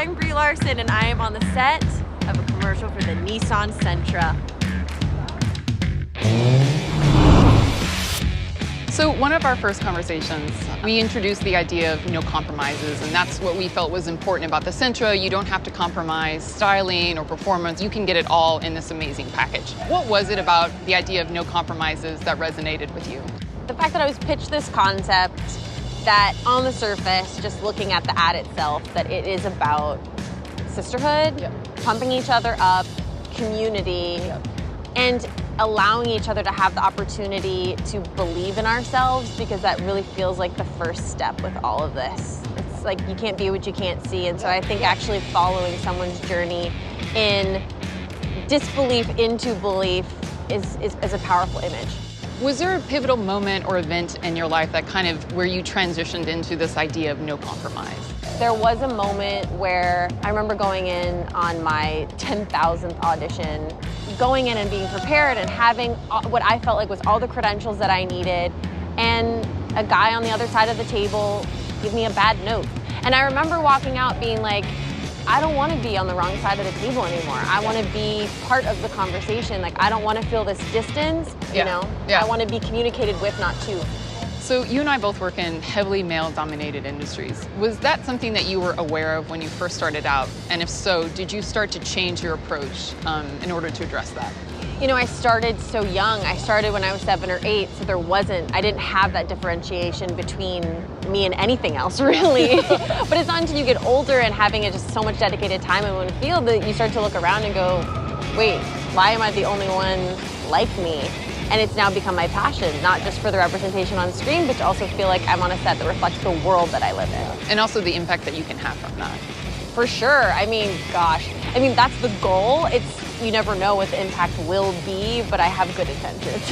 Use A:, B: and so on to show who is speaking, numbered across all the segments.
A: I'm Brie Larson, and I am on the set of a commercial for the Nissan Sentra.
B: So one of our first conversations, we introduced the idea of no compromises, and that's what we felt was important about the Sentra. You don't have to compromise styling or performance. You can get it all in this amazing package. What was it about the idea of no compromises that resonated with you?
A: The fact that I was pitched this concept that on the surface, just looking at the ad itself, that it is about sisterhood, pumping each other up, community, and allowing each other to have the opportunity to believe in ourselves, because that really feels like the first step with all of this. It's like you can't be what you can't see, and so I think actually following someone's journey in disbelief into belief is a powerful image.
B: Was there a pivotal moment or event in your life that kind of where you transitioned into this idea of no compromise?
A: There was a moment where I remember going in on my 10,000th audition, going in and being prepared and having what I felt like was all the credentials that I needed, and a guy on the other side of the table give me a bad note. And I remember walking out being like, I don't want to be on the wrong side of the table anymore. I want to be part of the conversation. Like, I don't want to feel this distance, you know? I want to be communicated with, not to.
B: So you and I both work in heavily male-dominated industries. Was that something that you were aware of when you first started out? And if so, did you start to change your approach in order to address that?
A: You know, I started so young. I started when I was 7 or 8, so I didn't have that differentiation between me and anything else, really. But it's not until you get older and having just so much dedicated time in one field that you start to look around and go, wait, why am I the only one like me? And it's now become my passion, not just for the representation on screen, but to also feel like I'm on a set that reflects the world that I live in.
B: And also the impact that you can have from that.
A: For sure. I mean, gosh. I mean, that's the goal. You never know what the impact will be, but I have good intentions.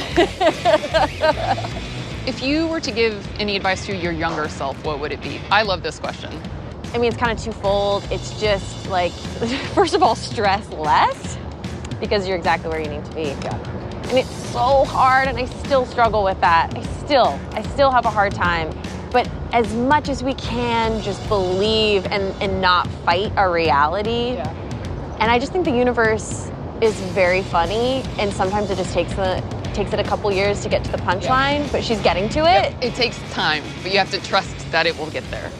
B: If you were to give any advice to your younger self, what would it be? I love this question.
A: I mean, it's kind of twofold. It's just like, first of all, stress less, because you're exactly where you need to be. And it's so hard, and I still struggle with that. I still have a hard time. But as much as we can, just believe and not fight our reality. And I just think the universe is very funny, and sometimes it just takes it a couple years to get to the punchline, but she's getting to it.
B: It takes time, but you have to trust that it will get there.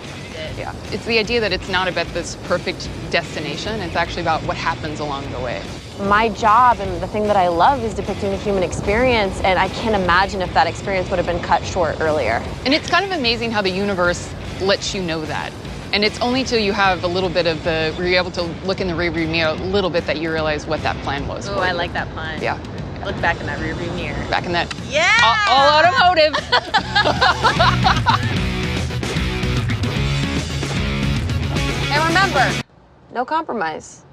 B: It's the idea that it's not about this perfect destination, it's actually about what happens along the way.
A: My job and the thing that I love is depicting the human experience, and I can't imagine if that experience would have been cut short earlier.
B: And it's kind of amazing how the universe lets you know that. And it's only till you have a little bit of where you're able to look in the rearview mirror a little bit that you realize what that plan was.
A: Oh, I like that plan.
B: Yeah.
A: Look back in that rearview mirror.
B: Back in that.
A: Yeah!
B: All automotive.
A: And remember, no compromise.